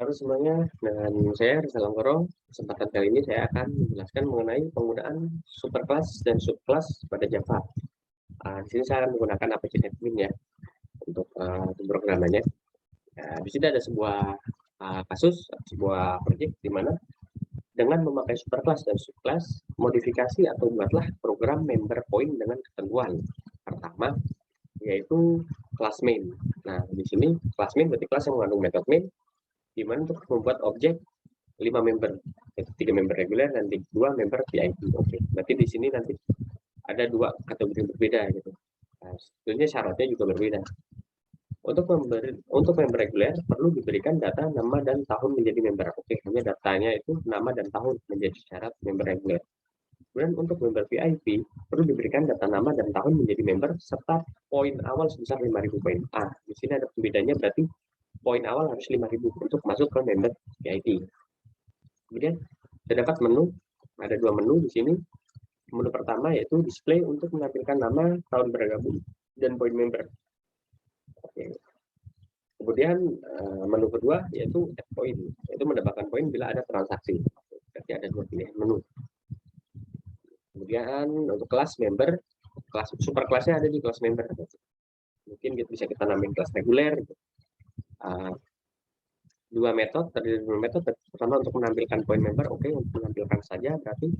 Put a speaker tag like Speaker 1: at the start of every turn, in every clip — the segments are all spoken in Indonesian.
Speaker 1: Halo semuanya, dengan saya Rizal Anggoro. Kesempatan kali ini saya akan menjelaskan mengenai penggunaan superclass dan subclass pada Java. Di sini saya akan menggunakan APK Admin ya untuk pemrogramannya. Di sini ada sebuah kasus, sebuah proyek di mana dengan memakai superclass dan subclass, modifikasi atau buatlah program member point dengan ketentuan. Pertama, yaitu class main. Nah, di sini class main berarti kelas yang mengandung metode main, di mana untuk membuat objek 5 member, yaitu 3 member reguler dan 2 member VIP. Oke, berarti di sini nanti ada 2 kategori berbeda gitu. Nah, tentunya syaratnya juga berbeda. Untuk member reguler perlu diberikan data nama dan tahun menjadi member. Oke, hanya datanya itu nama dan tahun menjadi syarat member reguler. Kemudian untuk member VIP perlu diberikan data nama dan tahun menjadi member serta poin awal sebesar 5.000 poin. Di sini ada pembedanya, berarti poin awal harus 5.000 untuk masuk ke member VIP. Kemudian terdapat menu, ada 2 menu di sini. Menu pertama yaitu display untuk menampilkan nama, tahun bergabung, dan poin member. Oke. Kemudian menu kedua yaitu add point, yaitu mendapatkan poin bila ada transaksi. Berarti ada 2 pilihan menu. Kemudian untuk kelas member, kelas superkelasnya ada di kelas member. Mungkin bisa kita namain kelas reguler. 2 metode, terdiri dari 2 metode. Pertama untuk menampilkan poin member, oke, untuk menampilkan saja berarti.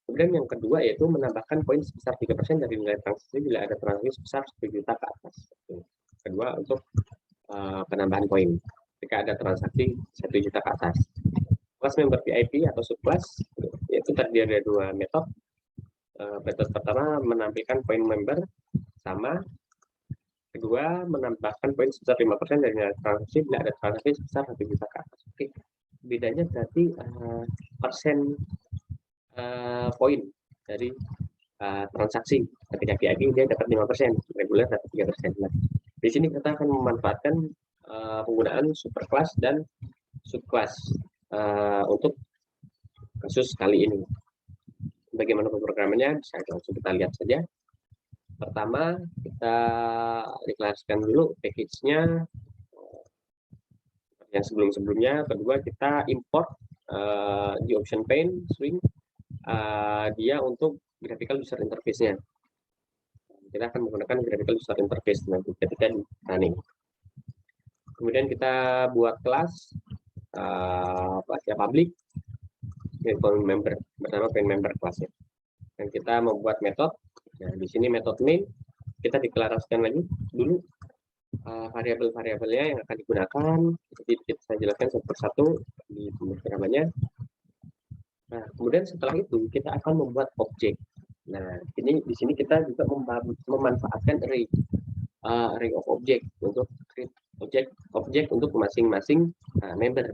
Speaker 1: Kemudian yang kedua yaitu menambahkan poin sebesar 3% dari nilai transaksi bila ada transaksi sebesar 1 juta ke atas. Kedua untuk penambahan poin jika ada transaksi 1 juta ke atas. Kelas member VIP atau subclass yaitu terdiri dari 2 metode. Metode pertama menampilkan poin member sama. Kedua menambahkan poin sebesar 5% dari nilai transaksi bila ada transaksi sebesar 1 juta ke atas. Oke, bedanya berarti persen poin dari transaksi. Ketika VIP dia dapat 5%, reguler dapat 3%. Nah, di sini kita akan memanfaatkan penggunaan superclass dan subclass untuk kasus kali ini. Bagaimana pemrogramannya? Bisa langsung kita lihat saja. Pertama, kita deklarasikan dulu package-nya yang sebelum-sebelumnya. Kedua, kita import di option pane swing dia untuk graphical user interface-nya. Kita akan menggunakan graphical user interface nanti ketika di running. Kemudian kita buat kelas public point member bersama point member kelasnya. Dan kita membuat metode. Nah, di sini metode main kita deklarasikan lagi dulu variabel-variabelnya yang akan digunakan. Jadi kita jelaskan satu persatu di pemrogramannya. Nah, kemudian setelah itu kita akan membuat objek. Nah, ini di sini kita juga memanfaatkan array of object untuk objek untuk masing-masing member.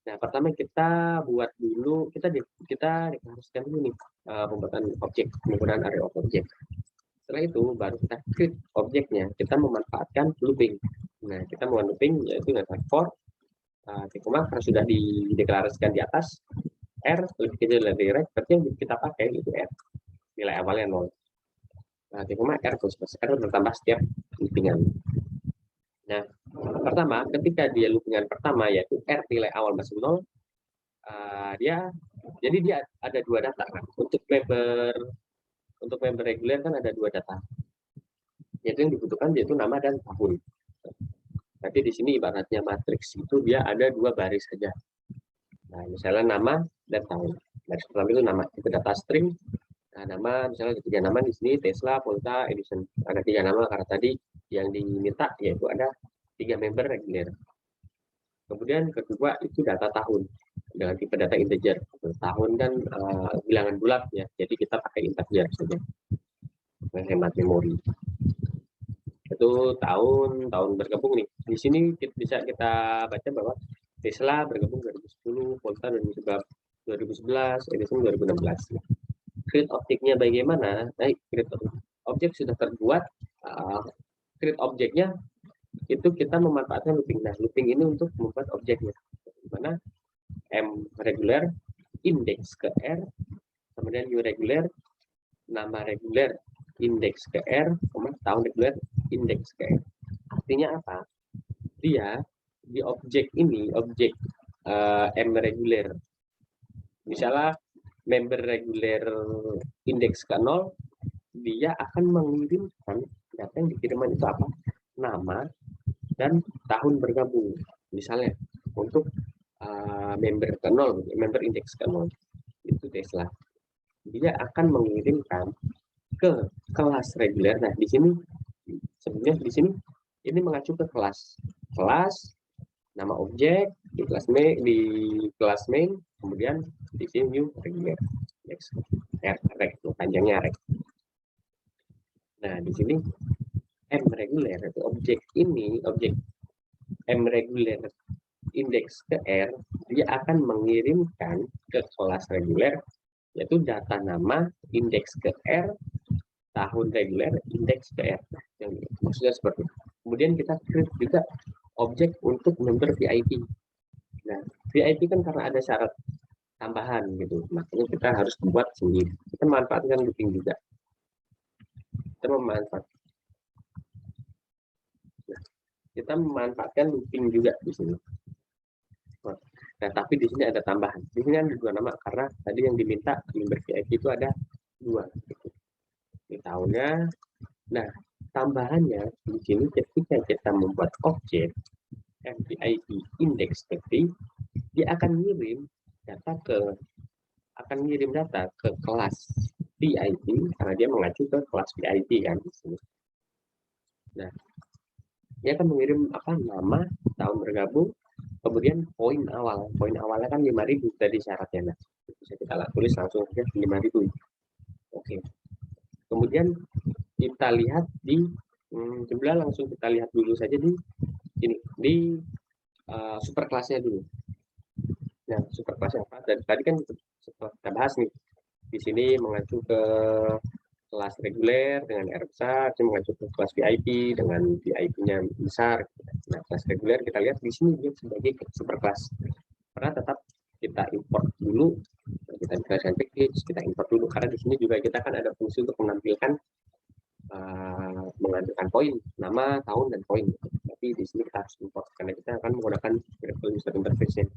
Speaker 1: Nah, pertama kita buat dulu, kita deklarasikan dulu nih pembuatan objek menggunakan array of object. Setelah itu baru kita create objeknya. Kita memanfaatkan looping. Nah, kita menggunakan looping yaitu metode for karena sudah dideklarasikan di atas R lebih kecil dari rect, berarti yang kita pakai itu R. Nilai awalnya 0. Nah, R terus R bertambah setiap loopingan. Nah, pertama ketika dia loopingan pertama yaitu R nilai awal masih 0, jadi dia ada 2 data kan. Untuk member reguler kan ada 2 data. Yaitu yang dibutuhkan yaitu nama dan tahun. Berarti di sini ibaratnya matriks itu dia ada 2 baris saja. Nah, misalnya nama dan tahun. Baris pertama itu nama, itu data string. Nah, nama misalnya ada 3 nama di sini Tesla, Volta, Edison. Ada 3 nama karena tadi yang diminta yaitu ada 3 member reguler. Kemudian kedua itu data tahun dengan tipe data integer. Tahun kan bilangan bulat ya, jadi kita pakai integer saja. Menghemat memori. Itu tahun bergabung nih. Di sini bisa kita baca bahwa Tesla bergabung 2010, Volta 2011, Edison 2016. Create objeknya bagaimana? Nah, create objek sudah terbuat. Create objeknya itu kita memanfaatkan looping. Nah, looping ini untuk membuat objeknya. Dimana M reguler, indeks ke R, kemudian U reguler, nama reguler, indeks ke R, tahun reguler, indeks ke R. Artinya apa? Dia di objek ini, objek M reguler, misalnya member reguler indeks ke 0, dia akan mengirimkan data yang dikirimkan itu apa? Nama dan tahun bergabung. Misalnya untuk member ke 0, member indeks ke 0, itu Tesla. Dia akan mengirimkan ke kelas reguler. Nah, di sini sebenarnya di sini ini mengacu ke kelas. Kelas, nama objek di kelas main, kemudian di sini new regular. Reg, panjangnya reg. Nah, di sini M reguler itu objek ini, objek M reguler indeks ke R, dia akan mengirimkan ke kelas reguler yaitu data nama indeks ke R, tahun reguler indeks ke R. Yang maksudnya seperti itu. Kemudian kita create juga objek untuk member VIP. Nah, VIP kan karena ada syarat tambahan gitu, makanya kita harus buat sendiri. Kita manfaatkan looping juga. Kita memanfaatkan looping juga di sini. Nah, tapi di sini ada tambahan. Di sini ada 2 nama karena tadi yang diminta member VIP itu ada 2. Di tahunnya. Nah, tambahannya di sini ketika kita membuat objek VIP index tadi, dia akan ngirim data ke kelas VIP karena dia mengacu ke kelas VIP kan di sini. Nah, dia akan mengirim nama, tahun bergabung, kemudian poin awal. Poin awalnya kan 5.000 tadi syaratnya. Nah, bisa kita tulis langsung saja 5.000. Oke. Kemudian kita lihat di sebelah, langsung kita lihat dulu saja di ini di super kelasnya dulu. Nah, super kelasnya apa? Dan tadi kan setelah kita bahas nih, di sini mengacu ke kelas reguler dengan R besar, mengacu ke kelas VIP dengan VIP-nya besar. Nah, kelas reguler kita lihat di sini dia sebagai super kelas. Karena tetap kita import dulu, kita deklarasikan package, kita import dulu karena di sini juga kita kan ada fungsi untuk menampilkan mengajukan poin, nama, tahun, dan poin. Tapi di sini kita harus import karena kita akan menggunakan graphical user interface-nya.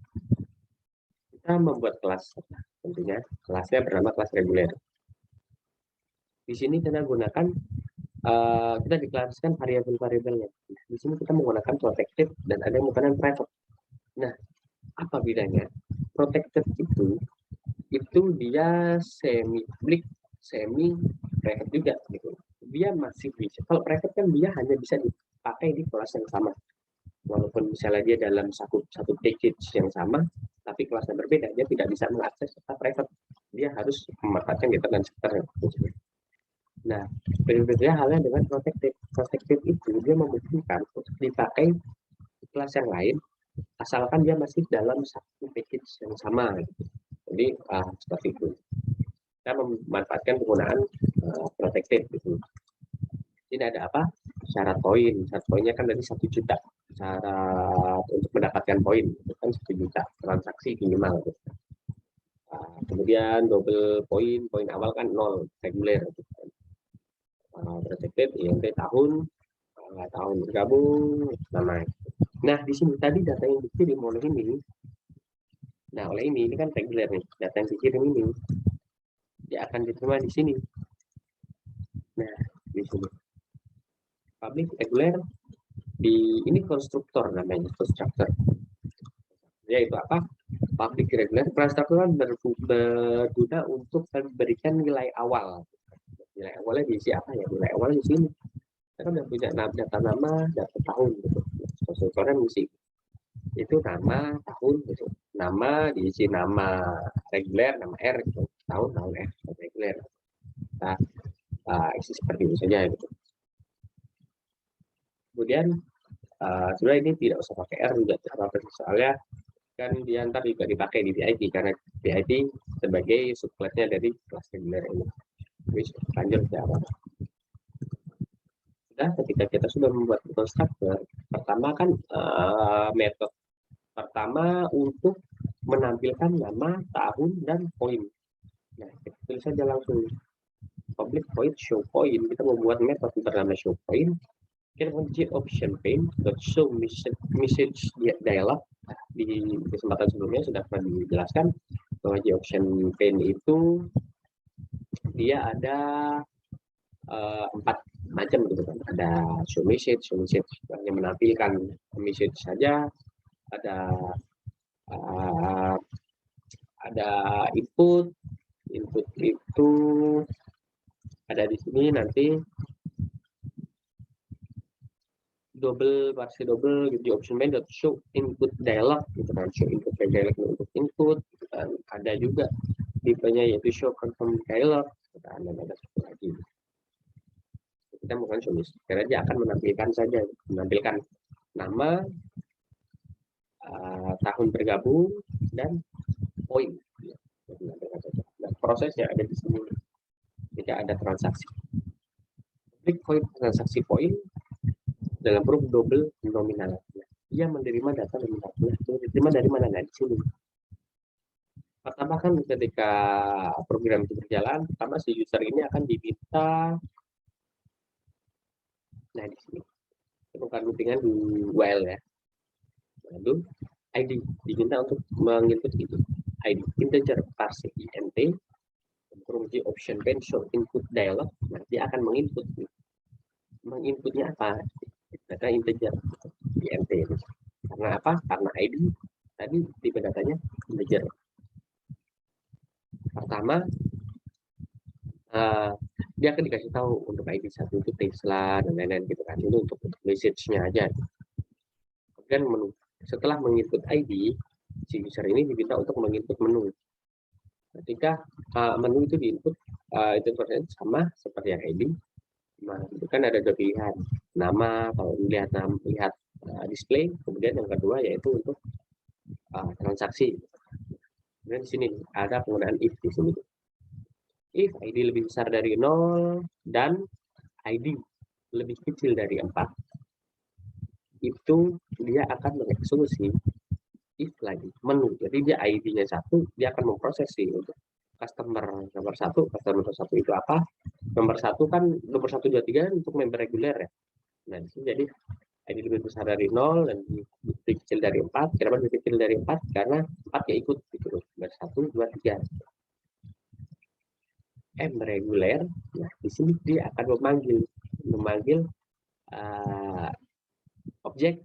Speaker 1: Kita membuat kelas, tentunya kelasnya bernama kelas reguler. Di sini kita gunakan kita deklarasikan variabel-variabelnya. Di sini kita menggunakan protected dan ada yang menggunakan private. Nah, apa bedanya? Protected itu dia semi public, semi private juga gitu. Dia masih bisa. Kalau private kan dia hanya bisa dipakai di kelas yang sama. Walaupun misalnya dia dalam satu package yang sama, tapi kelasnya berbeda, dia tidak bisa mengakses data private. Dia harus memanfaatkan determinant setter. Nah, berbeda halnya dengan protected. Protected itu dia memungkinkan untuk dipakai di kelas yang lain, asalkan dia masih dalam satu package yang sama. Jadi seperti itu. Kita memanfaatkan penggunaan protected gitu. Ini ada apa? Syarat poin. Syarat poinnya kan dari 1 juta. Syarat untuk mendapatkan poin itu kan 1 juta transaksi minimal. Kemudian double poin awal kan 0 reguler. Protected INT tahun bergabung nama. Nah, di sini tadi data yang dikirim oleh ini. Nah, oleh ini kan reguler nih. Data yang dikirim ini dia akan diterima di sini. Nah, di sini public reguler di ini konstruktor namanya, konstruktor. Yaitu apa? Public reguler konstruktor kan berguna untuk memberikan nilai awal. Nilai awalnya diisi apa ya? Nilai awalnya di sini. Kita udah punya data nama, data tahun gitu. Konstruktornya mengisi itu nama, tahun gitu. Nama diisi nama reguler, nama R gitu. Tahun R, reguler. Nah, isi seperti itu saja gitu. Kemudian sebenarnya ini tidak usah pakai R juga, soalnya kan dia ntar juga dipakai di VIP karena VIP sebagai subclassnya dari kelas reguler ini. Lanjut ya. Nah, ketika kita sudah membuat konstruktor, pertama kan metode pertama untuk menampilkan nama, tahun, dan poin. Nah, kita tulis saja langsung public void show point. Kita membuat metode bernama show point Kita kunci option pane show message dialog. Di kesempatan sebelumnya sudah pernah dijelaskan bahwa di option pane itu dia ada 4 macam gitu kan. Ada show message yang menampilkan message saja, ada input itu ada di sini nanti double gitu di option main show input dialog gitu kan, show input dialog untuk input gitu kan. Ada juga tipenya yaitu show confirm dialog gitu kan, dan ada satu lagi kita bukan show message karena dia akan menampilkan nama, tahun bergabung dan poin. Nah, prosesnya ada di sini. Jika ada transaksi, klik poin transaksi poin dalam huruf double nominal. Ia menerima data nominalnya. Diterima dari mana? Nah, di sini. Pertama kan ketika program itu berjalan, pertama si user ini akan diminta. Nah, di sini. Bukan pentingan di while ya. Lalu ID diminta untuk menginput itu. ID integer parse int di option pane show input dialog. Nah, dia akan menginputnya apa? Data integer int. Karena apa? Karena ID tadi tipe datanya integer. Pertama, dia akan dikasih tahu untuk ID 1 itu Tesla dan lain-lain gitu kan. Itu untuk message-nya aja. Kemudian setelah menginput ID, si user ini diminta untuk menginput menu. Ketika menu itu diinput, itu sama seperti yang ID. Nah, itu kan ada 2 pilihan. Nama, kalau lihat display, kemudian yang kedua yaitu untuk transaksi. Kemudian di sini ada penggunaan if di sini. If ID lebih besar dari 0 dan ID lebih kecil dari 4, itu dia akan mengeksekusi if lagi menu. Jadi dia ID-nya 1, dia akan memproses sih untuk customer nomor 1. Customer nomor 1 itu apa? Nomor 1 kan nomor 1, 2, 3 untuk member reguler ya. Nah, di sini jadi ID lebih besar dari 0 dan lebih kecil dari 4. Kenapa lebih kecil dari 4? Karena 4 ya ikut gitu loh. 1, 2, 3. M reguler. Nah, di sini dia akan memanggil objek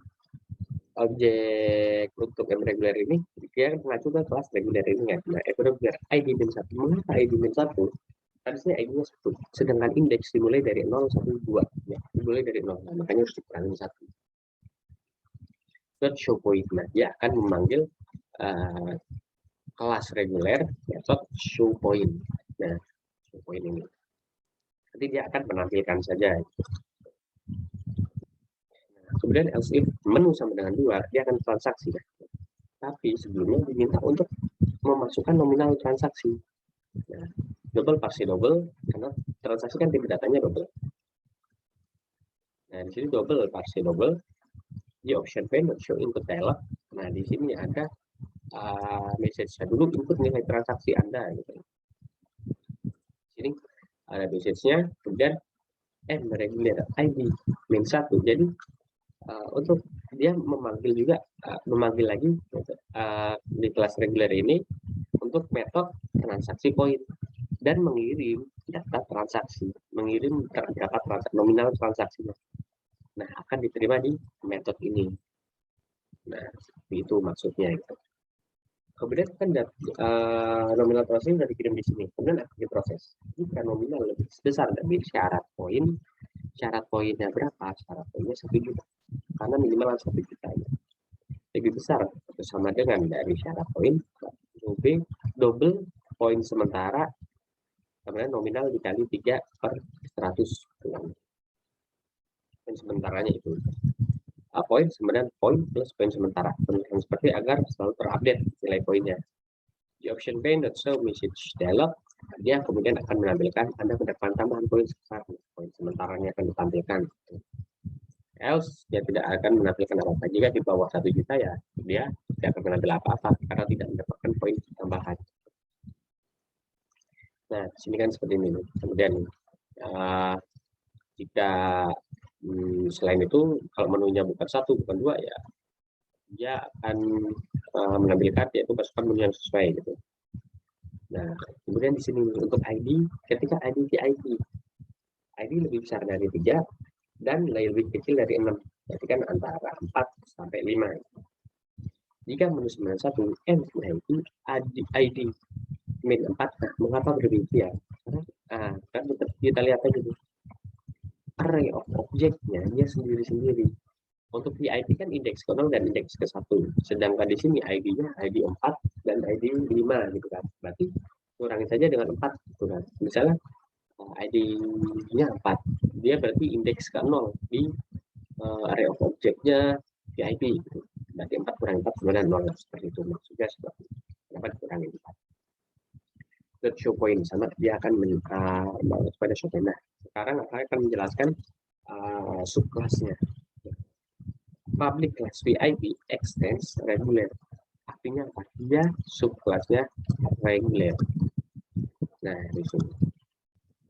Speaker 1: untuk M reguler ini. Dia mengacu ke kelas reguler ini ya. Nah, M reguler ID min 1. Mengapa ID min 1? Harusnya ID-nya 1. Sedangkan indeks dimulai dari 0, 1, 2. Ya, dimulai dari 0. Nah, makanya harus dikurangi 1. Show point. Nah, dia akan memanggil kelas reguler method show point. Nah, show point ini. Nanti dia akan menampilkan saja. Nah, kemudian else if menu sama dengan 2, dia akan transaksi. Tapi sebelumnya diminta untuk memasukkan nominal transaksi. Nah, double parse double karena transaksi kan tipe datanya double. Nah, di sini double parse double di option pane show input dialog. Nah, di sini ada message-nya dulu, input nilai transaksi Anda gitu. Sini ada message-nya, kemudian regular ID min 1. Jadi untuk dia memanggil lagi di kelas regular ini untuk metode transaksi poin dan mengirim data transaksi, mengirim berapa nominal transaksinya. Nah, akan diterima di metode ini. Nah, itu maksudnya itu. Kemudian kan nominal transaksi sudah dikirim di sini, kemudian akan diproses. Jika nominal lebih besar dari syarat poinnya berapa? Syarat poinnya 1 juta, karena minimal 1 juta. Lebih besar atau sama dengan dari syarat poin, double poin sementara, kemudian nominal dikali 3/100. Poin sementaranya itu. Poin sebenarnya poin plus poin sementara. Penelitian seperti agar selalu terupdate nilai poinnya. Di option pane show message dialog, dia kemudian akan menampilkan Anda mendapat tambahan poin sebesar. Poin sementaranya akan ditampilkan. Else dia tidak akan menampilkan apa-apa. Jika di bawah 1 juta ya dia tidak akan menampilkan apa-apa karena tidak mendapatkan poin tambahan. Nah, sini kan seperti ini. Kemudian jika Selain itu, kalau menunya bukan 1, bukan 2, ya dia akan mengambil card, yaitu pasukan menu yang sesuai gitu. Nah, kemudian di sini untuk ID, ketika ID VIP, ID lebih besar dari 3 dan lebih kecil dari 6. Berarti kan antara 4 sampai 5. Jika menu 91 VIP ID min 4, nah, mengapa berbeda? Karena kan kita lihat aja tuh, array of objeknya dia sendiri-sendiri. Untuk VIP kan indeks ke 0 dan indeks ke 1. Sedangkan di sini ID-nya ID 4 dan ID 5 gitu kan. Berarti kurangi saja dengan 4 gitu kan. Misalnya ID-nya 4, dia berarti indeks ke 0 di array of objeknya VIP gitu. Berarti 4 kurang 4 sebenarnya 0, seperti itu maksudnya. Seperti kenapa dikurangi 4. Get show point sama dia akan pada show point. Nah, sekarang saya akan menjelaskan subclassnya. Public class VIP extends regular. Artinya apa? Dia subclassnya regular. Nah, di sini.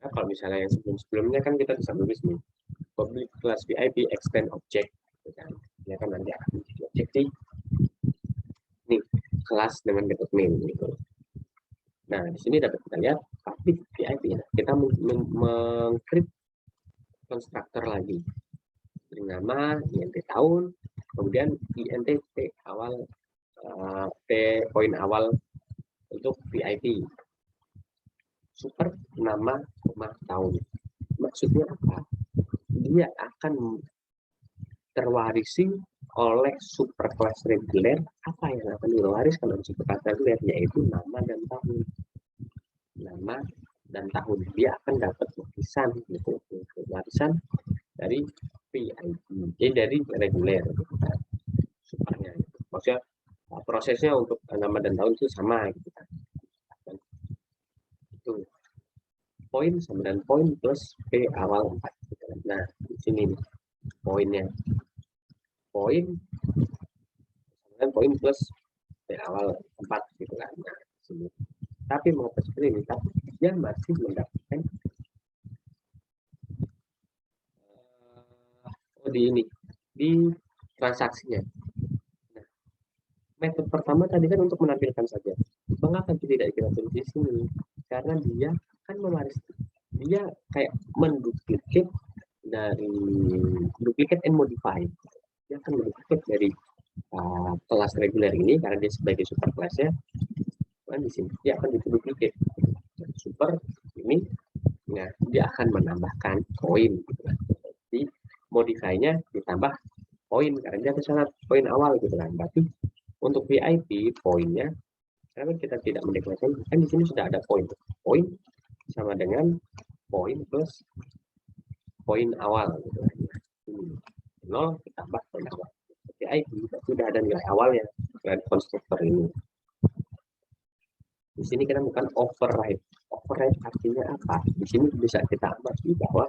Speaker 1: Nah, kalau misalnya yang sebelum-sebelumnya kan kita bisa tulis nih, public class VIP extend object. Dia kan nanti akan menjadi objek nih, kelas dengan method main gitu. Nah, di sini dapat kita lihat public VIP. Nah, kita mengcrypt konstruktor lagi. Beri nama, INT tahun, kemudian INT awal, T poin awal untuk VIP. Super nama, tahun. Maksudnya apa? Dia akan terwarisi oleh superclass reguler. Apa yang akan diwariskan oleh superclass reguler? Yaitu nama dan tahun. Nama dan tahun. Dia akan dapat warisan, gitu. Warisan dari VIP, dari reguler. Supernya. Maksudnya prosesnya untuk nama dan tahun itu sama, gitu kan. Itu poin sama dengan poin plus P awal 4. Gitu. Nah, di sini nih, poinnya. Poin dan poin plus P awal 4 gitu kan. Nah, sini. Tapi mau seperti ini, tapi dia masih mendapatkan di ini, di transaksinya. Nah, metode pertama tadi kan untuk menampilkan saja. Mengapa tidak kita tulis di sini? Karena dia kan mewariskan, dia kayak menduplikat dari duplicate and modify. Dia akan menduplikat dari kelas reguler ini karena dia sebagai super kelasnya. Kan di sini dia akan diduplikat super ini. Nah, dia akan menambahkan poin. Gitu kan. Jadi modify-nya ditambah poin karena dia kesana poin awal gitu kan. Berarti untuk VIP poinnya, karena kita tidak mendeklarasikan, kan di sini sudah ada poin. Poin sama dengan poin plus poin awal gitu kan. 0 ditambah poin awal. VIP sudah ada nilai awalnya dari konstruktor ini. Di sini kita bukan override. Override artinya apa? Di sini bisa kita amati bahwa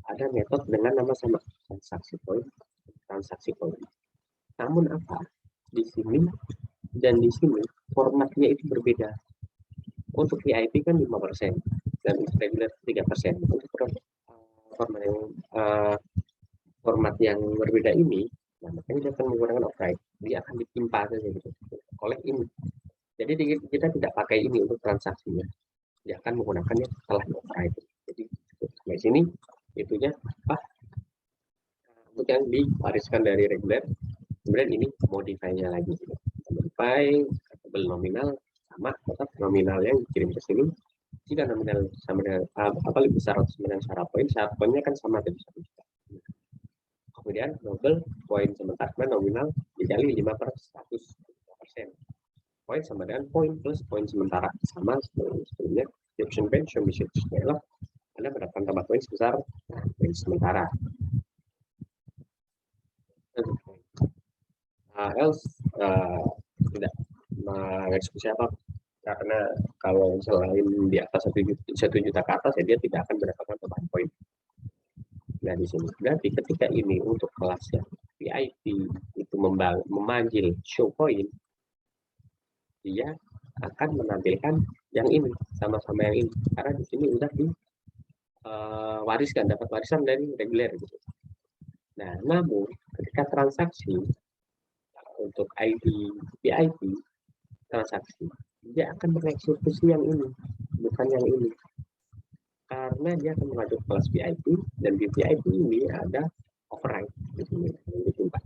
Speaker 1: ada metode dengan nama sama transaksi poin. Namun apa? Di sini dan di sini formatnya itu berbeda. Untuk VIP kan 5% dan regular 3%. Untuk format yang berbeda ini, nah makanya dia akan menggunakan override. Dia akan ditimpa saja gitu oleh ini. Jadi kita tidak pakai ini untuk transaksinya. Dia akan menggunakannya setelah override. Jadi sampai sini itunya apa? Untuk yang diwariskan dari reguler, kemudian ini modify-nya lagi. Modify variable nominal sama tetap nominal yang dikirim ke sini. Jika nominal sama dengan lebih besar atau sama dengan syarat poinnya kan sama dengan 1 juta. Kemudian double poin sementara nominal dikali 5/100%. Poin sama dengan poin plus poin sementara sama sebelumnya. Di option bench show message adalah Anda mendapatkan tambah poin sebesar poin sementara. Else tidak mengeksekusi apa, karena kalau selain di atas 1 juta ke atas ya dia tidak akan mendapatkan tambahan poin. Nah di sini berarti ketika ini untuk kelas yang VIP itu memanggil show point, dia akan menampilkan yang ini sama-sama yang ini karena di sini udah diwariskan, dapat warisan dari reguler gitu. Nah, namun ketika transaksi untuk ID VIP transaksi, dia akan mengeksekusi yang ini, bukan yang ini. Karena dia akan mengacu kelas VIP, dan di VIP ini ada override gitu,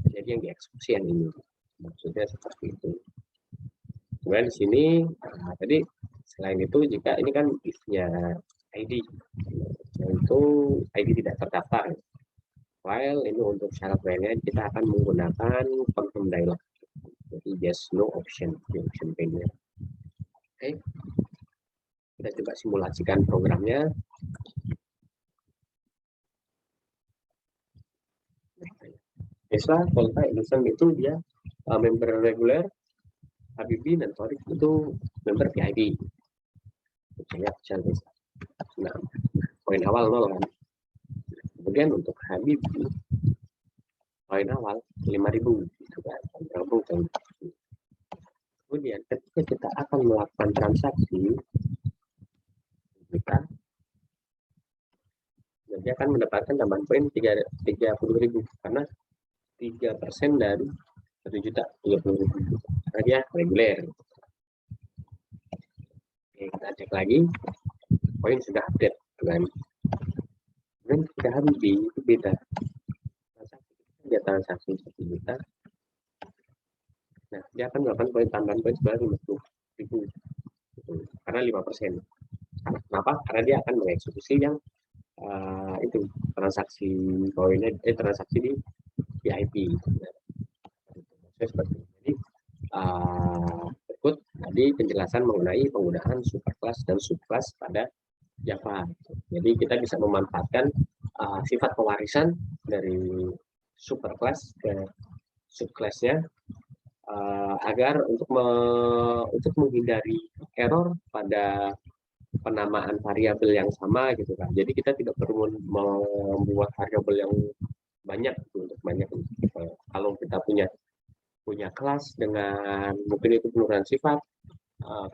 Speaker 1: jadi yang dieksekusi yang ini. Maksudnya seperti itu. Kemudian di sini tadi selain itu, jika ini kan if-nya ID, yaitu ID tidak terdaftar. While ini untuk syarat lainnya kita akan menggunakan confirm dialog. Jadi yes no option di option pane-nya. Oke. Kita coba simulasikan programnya. Biasa Volta Edison itu dia member reguler, Habibie dan Torik itu member VIP. Saya bisa. Nah, poin awal 0 kan. Kemudian untuk Habibie poin awal 5.000 gitu kan. Kemudian ketika kita akan melakukan transaksi, kita nanti akan mendapatkan tambahan poin 30.000 karena 3% dari 1 juta 30.000 karena dia reguler. Oke, kita cek lagi, poin sudah update kan. Dan ketika Habibie itu beda, dia transaksi 1 juta, nah dia akan melakukan poin tambahan poin sebanyak 50.000 karena 5%. Kenapa? Karena dia akan mengeksekusi yang itu transaksi poinnya, transaksi di VIP. Seperti ini. Jadi berikut tadi penjelasan mengenai penggunaan superclass dan subclass pada Java. Jadi kita bisa memanfaatkan sifat pewarisan dari superclass ke subclassnya agar untuk menghindari error pada penamaan variabel yang sama gitu kan. Jadi kita tidak perlu membuat variabel yang banyak gitu, untuk banyak. Kalau kita punya kelas dengan mungkin itu penurunan sifat,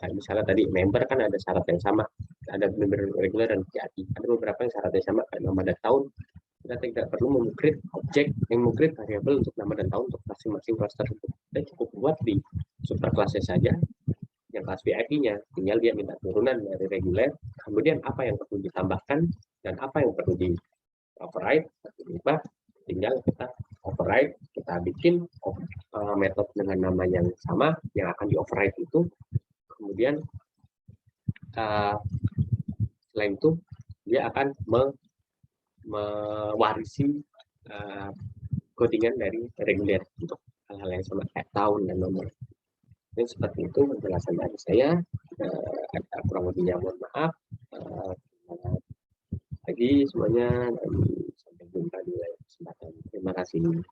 Speaker 1: kayak misalnya tadi member kan ada syarat yang sama, ada member reguler dan VIP, ada beberapa yang syaratnya sama kayak nama dan tahun. Kita tidak perlu mengcreate objek yang mengcreate variabel untuk nama dan tahun untuk masing-masing kelas tersebut. Kita cukup buat di superclassnya saja yang kelas VIP-nya, tinggal dia minta turunan dari reguler, kemudian apa yang perlu ditambahkan dan apa yang perlu di override, tinggal kita override, kita bikin metode dengan nama yang sama yang akan di override itu. Kemudian selain itu dia akan mewarisi codingan dari reguler untuk hal-hal yang sama kayak tahun dan nomor. Jadi seperti itu penjelasan dari saya. Ada kurang lebihnya mohon maaf. Lagi semuanya, dan sampai jumpa di lain kesempatan. Terima kasih.